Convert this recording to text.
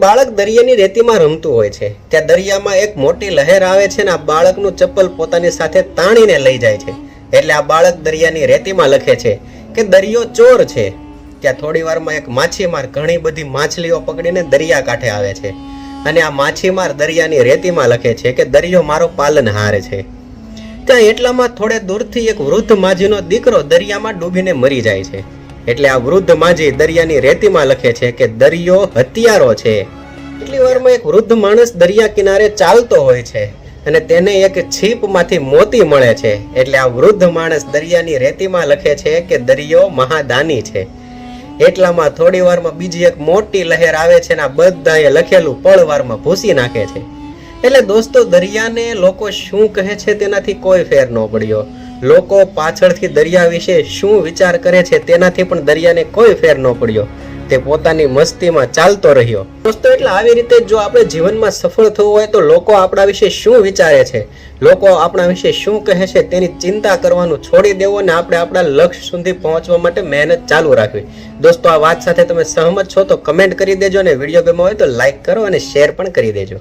બાળક દરિયાની રેતીમાં રમતું હોય છે, ત્યાં દરિયામાં એક મોટી લહેર આવે છે ને આ બાળકનું ચપ્પલ પોતાની સાથે તાણીને લઈ જાય છે. એટલે આ બાળક દરિયાની રેતીમાં લખે છે કે દરિયો ચોર છે. ત્યાં થોડી વારમાં એક માછીમાર ઘણી બધી માછલીઓ પકડીને દરિયા કાંઠે આવે છે અને આ માછીમાર દરિયાની રેતીમાં લખે છે કે દરિયો મારો પાલનહાર છે. ત્યાં એટલામાં થોડે દૂરથી એક વૃદ્ધ માજીનો દીકરો દરિયામાં ડૂબીને મરી જાય છે. એટલે આ વૃદ્ધ માજી દરિયાની રેતીમાં લખે છે કે દરિયો હત્યારો છે. એટલી વારમાં એક વૃદ્ધ માણસ દરિયા કિનારે ચાલતો હોય છે અને તેને એક છીપમાંથી મોતી મળે છે. એટલે આ વૃદ્ધ માણસ દરિયાની રેતીમાં લખે છે કે દરિયો મહાદાની છે. એટલામાં થોડી વારમાં બીજી એક મોટી લહેર આવે છે અને આ બધાએ લખેલું પળવારમાં ભૂસી નાખે છે. એટલે દોસ્તો, દરિયાને લોકો શું કહે છે તેનાથી કોઈ ફેર ન પડ્યો. લોકો પાછળથી દરિયા વિશે શું વિચાર કરે છે તેનાથી પણ દરિયાને કોઈ ફેર ન પડ્યો. તે પોતાની મસ્તીમાં ચાલતો રહ્યો. દોસ્તો, એટલે આવી રીતે જો આપણે જીવનમાં સફળ થવું હોય તો લોકો આપણા વિશે શું વિચારે છે, લોકો આપણા વિશે શું કહે છે તેની ચિંતા કરવાનું છોડી દેવું અને આપણે આપણા લક્ષ્ય સુધી પહોંચવા માટે મહેનત ચાલુ રાખવી. દોસ્તો, આ વાત સાથે તમે સહમત છો તો કમેન્ટ કરી દેજો અને વિડીયો ગમ્યો હોય તો લાઈક કરો અને શેર પણ કરી દેજો.